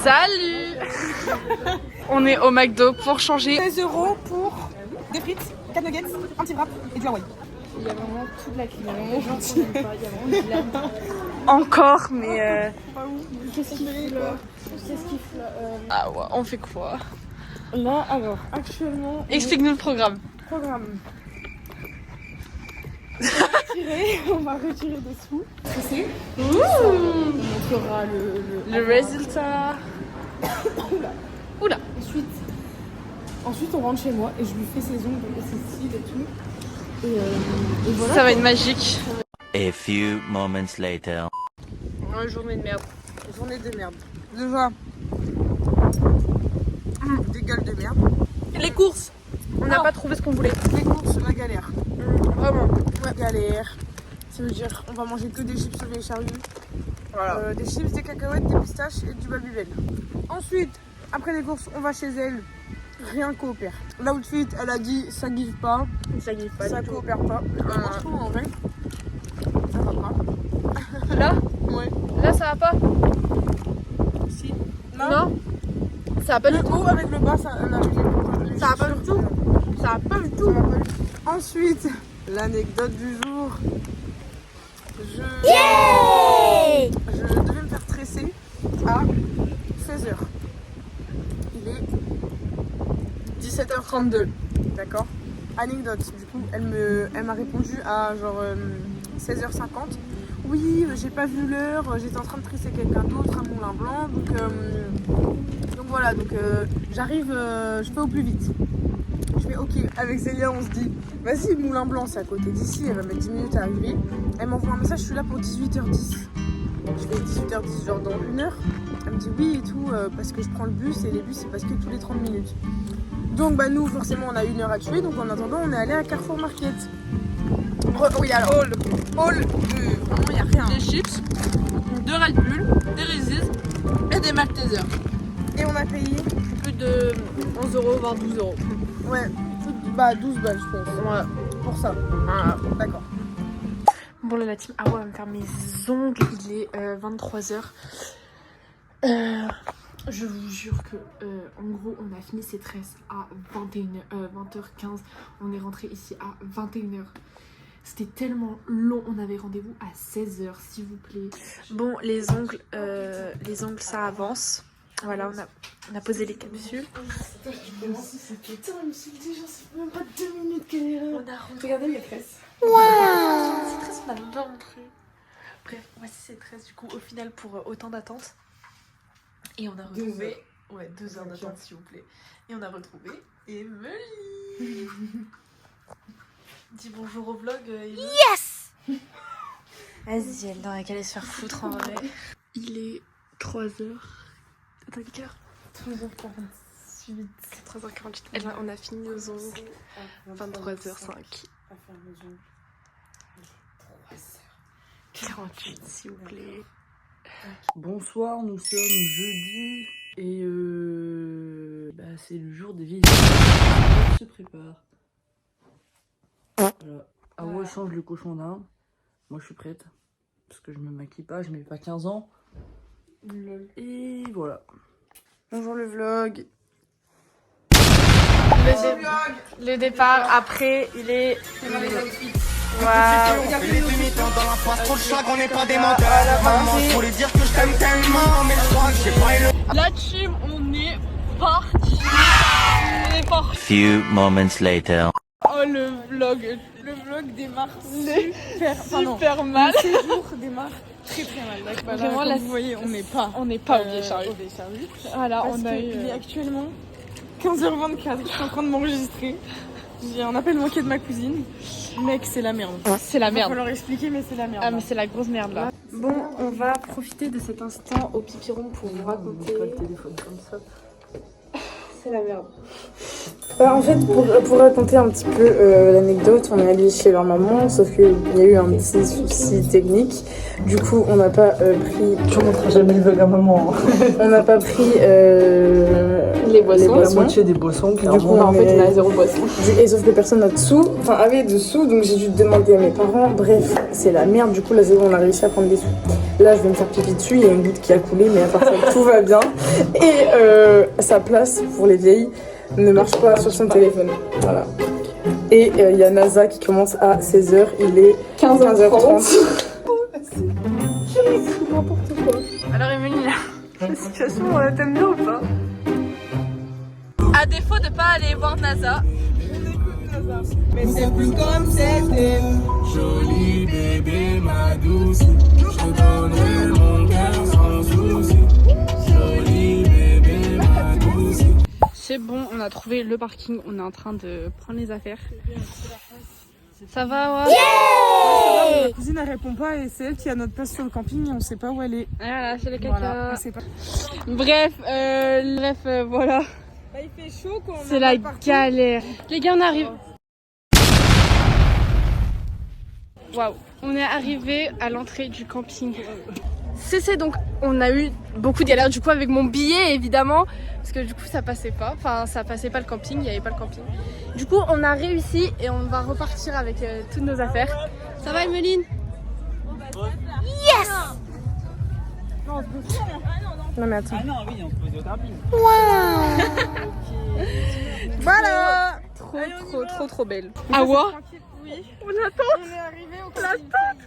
Salut. On est au McDo pour changer. 16 € pour des frites, 4 nuggets, un petit wrap et du Hawaii. Il y a vraiment toute la clinique. Il y a vraiment de la... Encore, mais Qu'est-ce qu'il fait là? Qu'est-ce qu'il fait là? ah ouais, on fait quoi? Là, alors, actuellement... Explique-nous le programme. Programme. On va retirer des sous. Tressé. On montrera Le résultat. Oula. Ensuite, on rentre chez moi et je lui fais ses ongles et ses cils et tout. Et voilà. Ça va être magique. A few moments later. Une journée de merde. Journée de merde. Déjà, des gueules de merde. Les courses. On n'a pas trouvé ce qu'on voulait. Les courses, la galère. Vraiment. Ouais, galère. Ça veut dire on va manger que des chips sauvé et charrues. Voilà. Des chips, des cacahuètes, des pistaches et du Babybel. Ensuite, après les courses, on va chez elle. Rien coopère. L'outfit, elle a dit ça give pas. Ça n'y est pas. Ça coopère pas. Moi, je trouve en vrai, ça va pas. Là, Ouais. là, ça va pas. Si. Non. Ça va pas du Le tout. haut avec le bas, ça Ça va pas du tout. Ça va pas du tout. Ensuite, l'anecdote du jour. Je devais me faire tresser à 16h. Il est 17h32. d'accord. Anecdote, du coup, elle m'a répondu à genre 16h50. Oui, j'ai pas vu l'heure, j'étais en train de tresser quelqu'un d'autre à Moulin Blanc, donc voilà, j'arrive, je fais au plus vite. Je fais ok, avec Célia on se dit, vas-y Moulin Blanc c'est à côté d'ici, elle va mettre 10 minutes à arriver. Elle m'envoie un message, je suis là pour 18h10. Je fais 18h10 genre dans 1 heure. Elle me dit oui et tout, parce que je prends le bus et les bus c'est parce que tous les 30 minutes. Donc bah nous forcément on a 1 heure à tuer, donc en attendant on est allé à Carrefour Market. Oui alors, hall, vraiment il n'y a rien. Des chips, 2 Red Bull, des Reese's et des Maltesers. Et on a payé, Plus de 11 €, voire 12 €. ouais, bah 12 balles je pense, Ouais. pour ça. Voilà. D'accord. Bon là la team Awa va me faire mes ongles, il est 23h. Je vous jure que en gros on a fini ces tresses à 20h15. On est rentré ici à 21h. C'était tellement long, on avait rendez-vous à 16h s'il vous plaît. Bon les ongles ça avance. Voilà on a posé les capsules. Putain, il me suis dit, genre, ça fait même pas 2 minutes qu'elle est là. Regardez mes tresses. Ces tresses on a pas montré. Bref voici ces tresses du coup au final pour autant d'attente. Et on a retrouvé... 2 heures d'attente s'il vous plaît. Et on a retrouvé Emily. Dis bonjour au vlog. Yes. Vas-y, elle n'a qu'à aller se faire foutre en vrai. Il est 3h. Attends, quelle heure 3h48. 3h48. Et là, on a fini nos ongles. 23h05. 3h48 s'il vous plaît. Bonsoir, nous sommes jeudi et c'est le jour des vieilles. On se prépare. Voilà. Ah ouais, change le cochon d'Inde. Moi je suis prête parce que je me maquille pas, je mets pas 15 ans. Et voilà. Bonjour le vlog. Le départ, après, il est... Waouh. Les demi-temps dans la face, trop de chagrin, on n'est pas des menteurs. Maman, je voulais dire que je t'aime tellement, mais je crois que j'ai pas eu le... La team, on est parti. On est parti. Few moments later. Oh le vlog démarre super mal. Le séjour démarre très mal. Donc, voilà, Vraiment, comme là, vous voyez, on n'est pas au Vieilles Charrues. Voilà, Parce on a eu... qu'il est actuellement 15h24, je suis en train de m'enregistrer. J'ai un appel manqué de ma cousine. Mec, c'est la merde. C'est la Il va merde. falloir expliquer, mais c'est la merde. Ah mais c'est la grosse merde là. Bon, on va profiter de cet instant au pipiron pour vous raconter. Pas le téléphone comme ça. C'est la merde. En fait, pour raconter un petit peu l'anecdote, on est allé chez leur maman, sauf qu'il y a eu un petit souci technique. Du coup, on n'a pas pris... Tu montreras jamais le vlog à maman. On n'a pas pris les boissons. La moitié des boissons, clairement. Du coup, en fait, on a 0 boisson. Et sauf que personne n'a de sous, enfin avait de sous, donc j'ai dû demander à mes parents. Bref, c'est la merde. Du coup, là, on a réussi à prendre des sous. Là, je vais me faire pipi dessus. Il y a une goutte qui a coulé, mais à part ça, tout va bien. Et sa place pour les vieilles ne marche pas sur son téléphone. Voilà. Et il y a NASA qui commence à 16h. Il est 15h30. N'importe quoi. Alors Emeline, la situation, t'aimes bien ou pas? À défaut de pas aller voir NASA. Mais c'est plus comme c'était. Joli bébé, ma douce. Je te donnerai mon cœur sans souci. Joli bébé, ma douce. C'est bon, on a trouvé le parking. On est en train de prendre les affaires. Ça va, ouais? Ma cousine elle répond pas et c'est elle qui a notre place sur le camping et on sait pas où elle est. Voilà, c'est le caca. Voilà, on sait pas. Bref, voilà. Bah, il fait chaud quand C'est la galère. Les gars, on arrive. Waouh, on est arrivé à l'entrée du camping. C'est donc, on a eu beaucoup de galères du coup avec mon billet évidemment, parce que du coup ça passait pas, le camping, il n'y avait pas le camping. Du coup on a réussi et on va repartir avec toutes nos affaires. Ça va Emeline? Yes! Non mais attends. Ah non, oui, on se pose au camping. Voilà. Trop belle. Awa? Oui. On attend. On est arrivé au camping.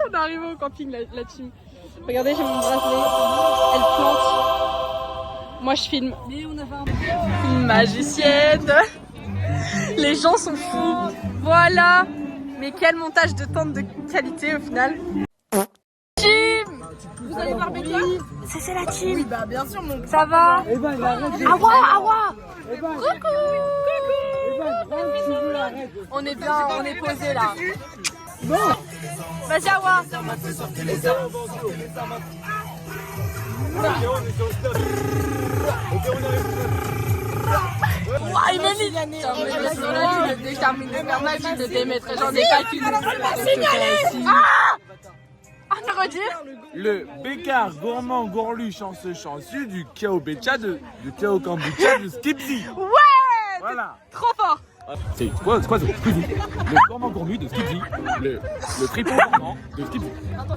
On est arrivé au camping la team. Regardez, j'ai mon bracelet. Elle plante. Moi je filme. Une magicienne. Les gens sont fous. Voilà. Mais quel montage de tente de qualité au final. Team. Vous allez voir Becca? C'est la team. Oui bah bien sûr mon. Ça va? Awa. Coucou. On est bien, on est posé là. Bon. Vas-y Awa. Ouah, Emeline! Dès que je termine de faire ma vie, de démettre, j'en ai pas qu'une. Ah! On redire? Le Bécard gourmand gourlu chanceux chansu du Kao Becha de Kao Kombucha de Skipsy. Ouais! Voilà. Trop fort! C'est quoi ce Skipsy? Le gourmand gourmu de Skipsy. Le fripon gourmand de Skipsy.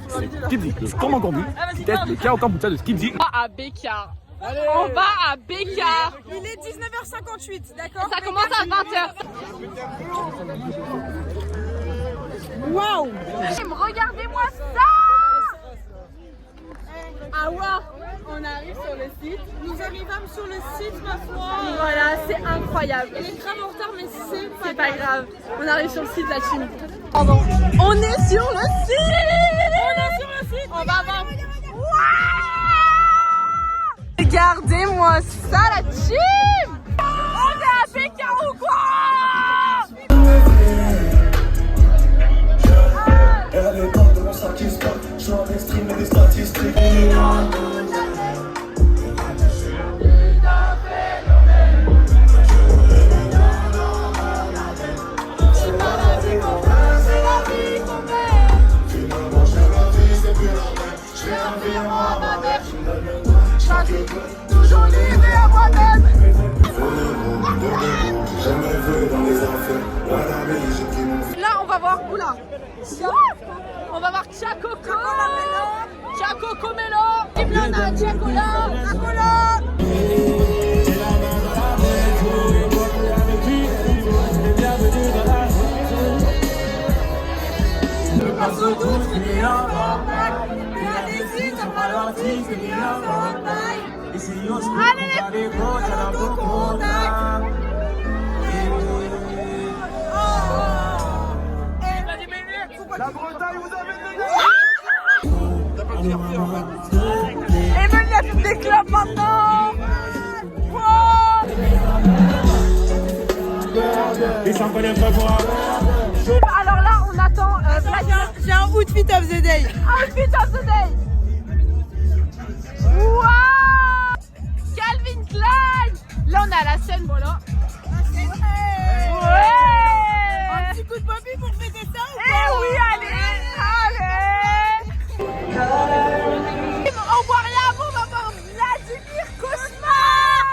C'est Skipsy. Le gourmand gourmu teste le Kao Kombucha de Skipsy. On va à Bécard. On va à Bécard. Il est 19h58, d'accord? Ça commence à 20h. Waouh! Regardez-moi ça! Awa, on arrive sur le site. Nous arrivons sur le site ma foi. Voilà, c'est incroyable. Elle est grave en retard mais C'est pas grave. On arrive sur le site, la team. Pardon. On est sur le site! On va voir. Regardez-moi ça, la team! On est à Bécard ou quoi? Elle est pas de mon satisfait. Je suis en extrême et des statistiques. Toujours livré à moi-même. Là, on va voir. Oula. On va voir Tchacoco. Tchacoco Mélo. Et puis on a Tchacola. Tchacola. La Bretagne, vous avez Et même il y a plus des clubs maintenant. Alors là, on attend. J'ai un outfit of the day. Outfit of the day. Wow! Calvin Klein. Là, on est à la scène, voilà. Ouais! Un petit coup de Bobby pour fêter ça ou Eh pas? oui, allez! On voit rien, on va voir Vladimir Cauchemar!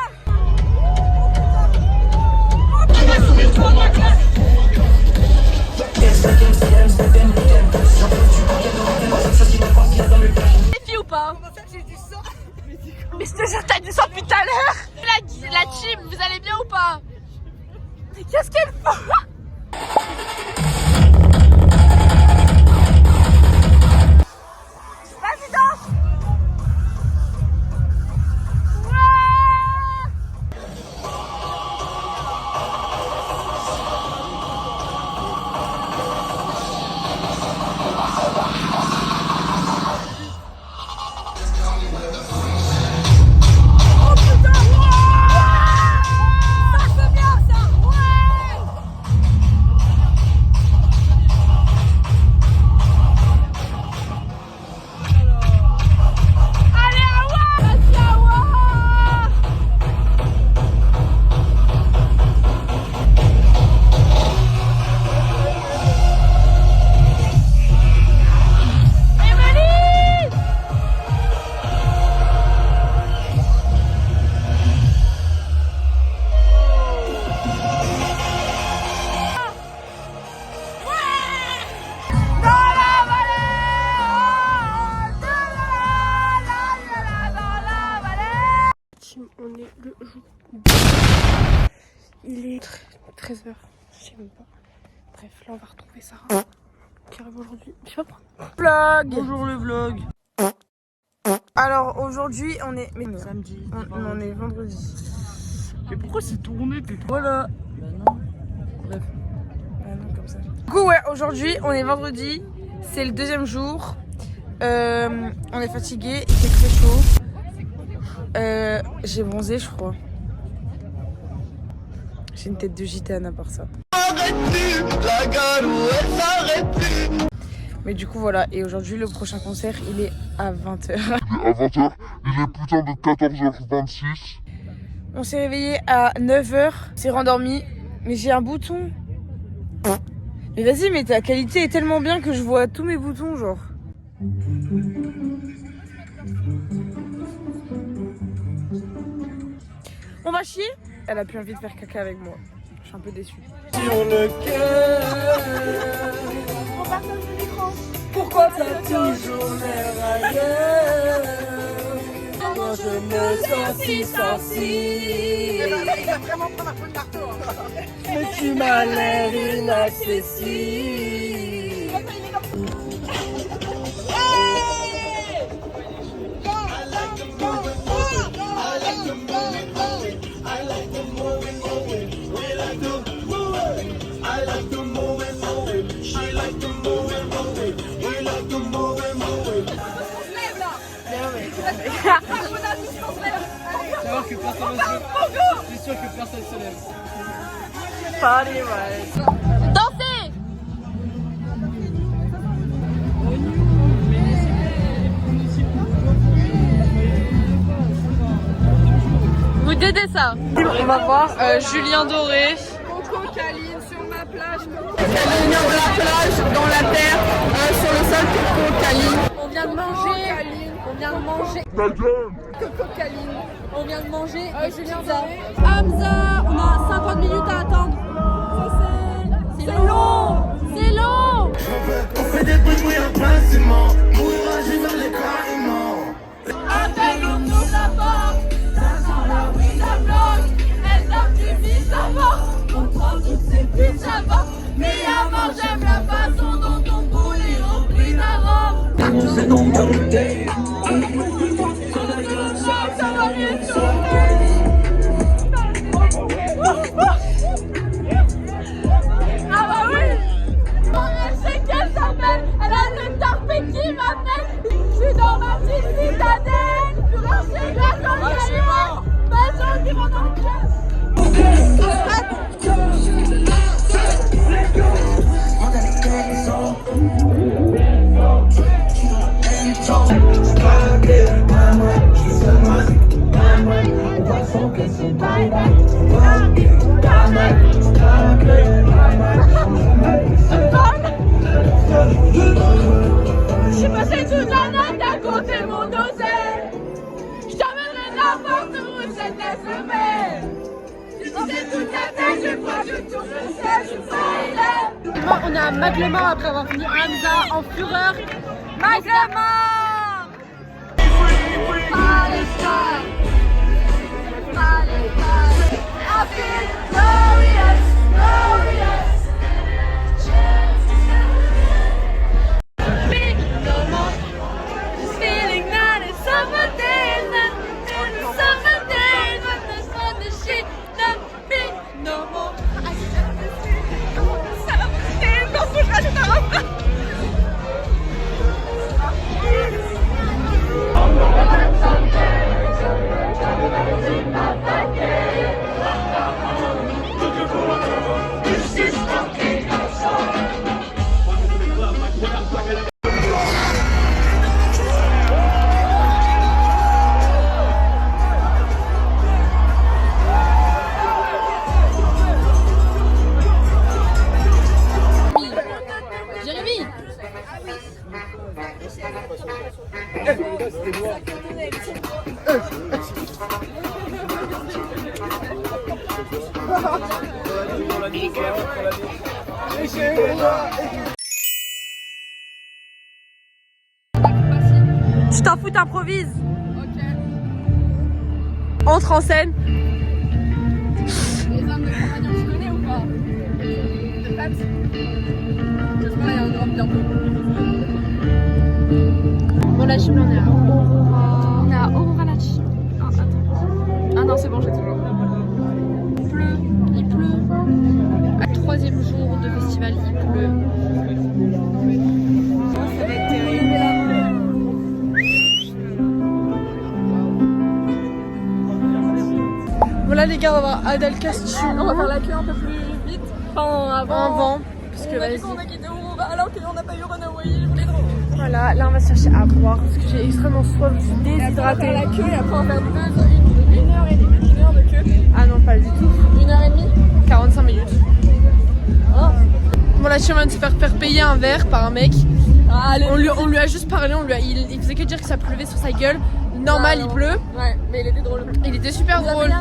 13h. Je sais même pas. Bref, là on va retrouver Sarah qui arrive aujourd'hui. Vlog. Bonjour le vlog. Alors aujourd'hui on est... Mais Samedi. on est vendredi. Mais pourquoi c'est tourné tes Voilà. Bah non. Bref. Ah non, comme ça. Du coup ouais, aujourd'hui on est vendredi. C'est le deuxième jour. On est fatigué, il fait très chaud. J'ai bronzé je crois. J'ai une tête de gitane à part ça. Mais du coup voilà, et aujourd'hui le prochain concert il est à 20h. À 20h, il est putain de 14h26. On s'est réveillé à 9h, s'est rendormi, mais j'ai un bouton. Mais vas-y, mais ta qualité est tellement bien que je vois tous mes boutons genre. On va chier? Elle a plus envie de faire caca avec moi. Je suis un peu déçue. Sur le cœur. On partage l'écran. Pourquoi t'as toujours l'air ailleurs? Moi je me sens si sensible. Mais tu m'as l'air inaccessible. C'est sûr que personne se lève. Party right. Dansez! Vous dédez ça. On va voir Julien Doré. Coco Caline sur ma plage. Caline de la plage, dans la terre, sur le sol, Coco Caline. On vient de manger. On vient de manger. Coco Caline. On vient de manger. Julien Doré. Hamza, on a 50 minutes à attendre. C'est long. C'est long. On fait des bruits en plein ciment. Mourir j'ai vers les carrément. Appelle on ouvre la porte. Ça sent la weed, la bloque. Elle tape du vis, ça va. On prend toutes ces putes, ça va. Mais avant, j'aime la façon dont on boule et remplit d'arôme. C'est donc vérité. Ça va mieux tourner. Ah bah oui. Elle sait qu'elle s'appelle. Elle a le tarpé qui m'appelle. Je suis dans ma petite citadelle. Je suis là comme ça. Pas gens qui vont dans le club. J'ai passé toute la nuit à compter mon oseille. Je t'emmènerai n'importe où, cette semaine. Si c'est toute la tête, je crois que tout le sais, je faille. On est à Maglemort après avoir fini Hamza en fureur. Maglemort! Palestine! Palestine! I feel glorious, glorious. Feeling that it's summer days, that it's summer days, when the sun is shit, not me no more. I just feel summer days, non, faut que je rajoute un refrain. Jérémy. Tu t'en fous, t'improvises. Ok. Entre en scène. Les hommes de compagnon, tu connais ou pas? hâte. J'espère qu'il y a un grand bientôt. Bon, la Chine, on est à Aurora. On est à Aurora la Chine. Ah, attends. Ah non, c'est bon, j'ai toujours. Il pleut. À 3e jour de festival, il pleut. Ça va être terrible. Voilà les gars, on va voir Adèle Castillo. On va faire la queue un peu plus vite. Enfin, avant. Parce que vas-y. On a quitté Aurora alors qu'on n'a pas eu Runaway, je voulais trop. Voilà, là on va chercher à boire parce que j'ai extrêmement soif, je suis déshydratée. On va faire la queue et après on va faire 1 heure et demie. 1 heure de queue. Ah non, pas du tout. 1 heure et demie. 45 minutes. Oh. Bon, la Chine vient de se faire payer un verre par un mec. Ah, allez, On lui a juste parlé, il faisait que dire que ça pleuvait sur sa gueule. Normal, il pleut. Ouais, mais il était drôle. Il était super drôle.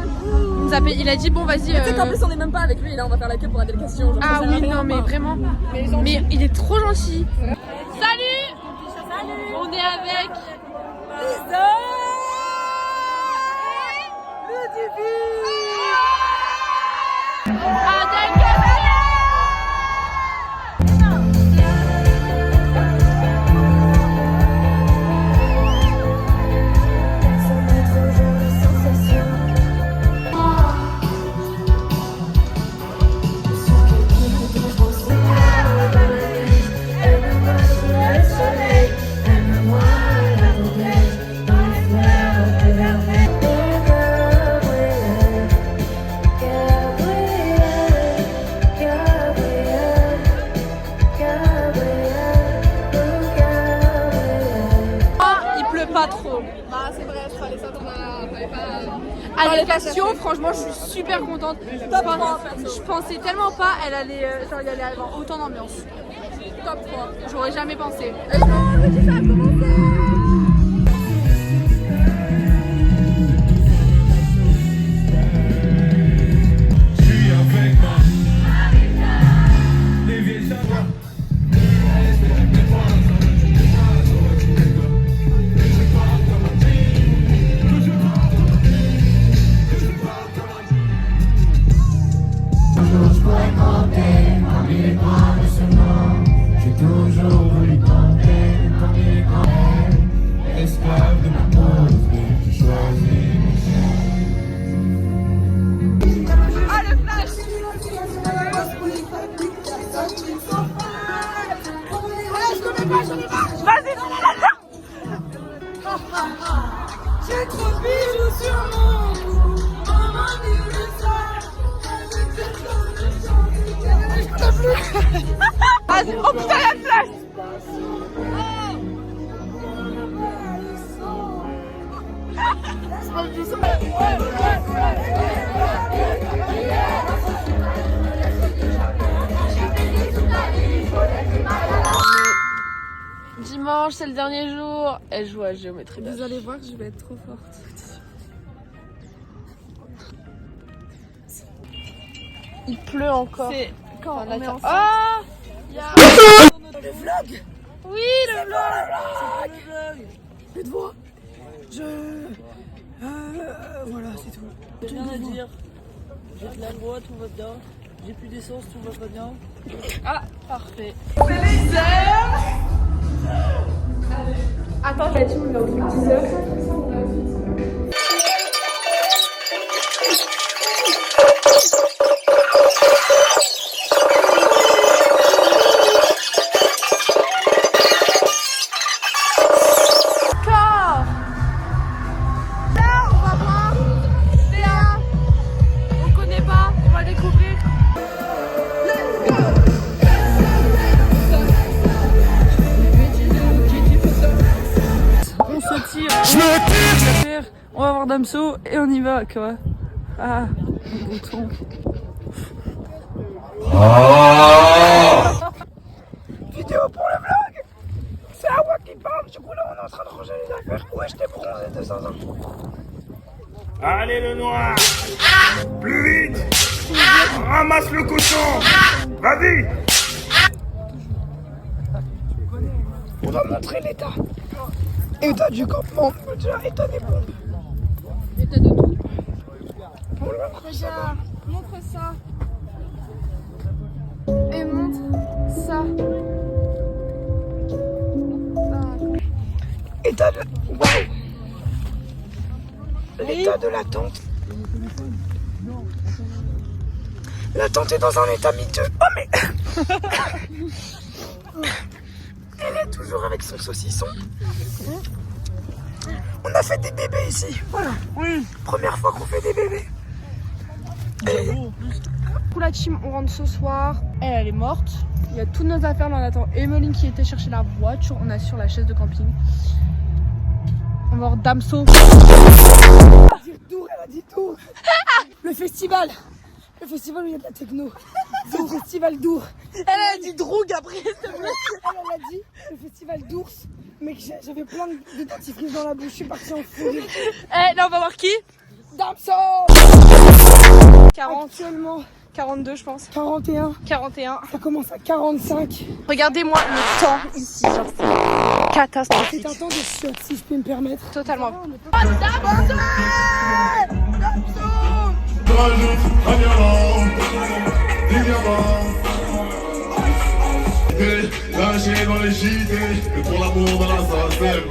Il a dit bon vas-y. Tu sais qu'en plus on est même pas avec lui, là on va faire la queue pour Adèle Castillo. Ah oui, non mais vraiment. Mais il est trop gentil. Salut. On est avec Lisa Adèle Castillo. Pas trop. Bah c'est vrai, je fallait ça dans la... Adèle Castillo, franchement, je suis super contente. Top 3 perso. Je pensais tellement pas, elle allait avoir autant d'ambiance. Top 3. J'aurais jamais pensé. J'ai trop de bijoux sur mon cou. On m'a dit le Oh putain, la place. Dimanche, c'est le dernier jour. Elle joue à géométrie. Vous allez voir que je vais être trop forte. Il pleut encore. C'est quand on est ensemble. Ah, Le vlog. oui, le vlog. Faites voir. Voilà, c'est tout. J'ai rien à dire. J'ai de la loi, tout va bien. J'ai plus d'essence, tout va pas bien. Ah, parfait. Attends, je vais être numéro 10h. On va voir Damso et on y va quoi. Ah, mon bouton. Vidéo pour le vlog. C'est à moi qui parle. Du coup là on est en train de ranger les affaires. Ouais, je t'ai bronzé de 5 ans. Allez le noir. Plus vite. Ramasse le cochon. Vas-y. On va montrer l'état. État du campement, déjà état des bombes. État de tout. Pour le moment, Déjà, montre ça. et montre ça. État de... Waouh. L'état de l'attente. L'attente est dans un état miteux. Oh mais... Elle est toujours avec son saucisson. On a fait des bébés ici. Voilà. Oui. Première fois qu'on fait des bébés. Pour la team, on rentre ce soir. Elle est morte. Il y a toutes nos affaires. Là, on attend Emeline qui était chercher la voiture. On est sur la chaise de camping. On va voir Damso. Elle a dit Dour. Le festival. Le festival où il y a de la techno. C'est le festival d'Ours. Elle a dit Droug après. Elle a dit le festival d'Ours. Mec, j'avais plein de dentifrice dans la bouche. Je suis partie en fou. Eh, là, on va voir qui? Damso. 40. Actuellement 42, je pense. 41. 41. Ça commence à 45. Regardez-moi le temps ici. Genre, c'est catastrophique. C'est un temps de chiotte, si je peux me permettre. Totalement. Lâché dans les JT, et pour l'amour dans la salle.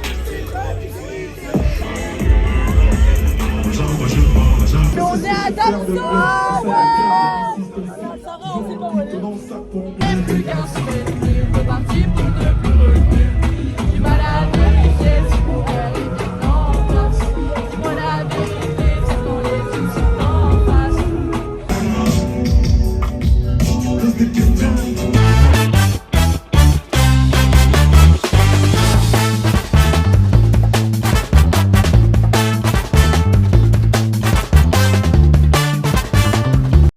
Mais on est à Damso. Ouais.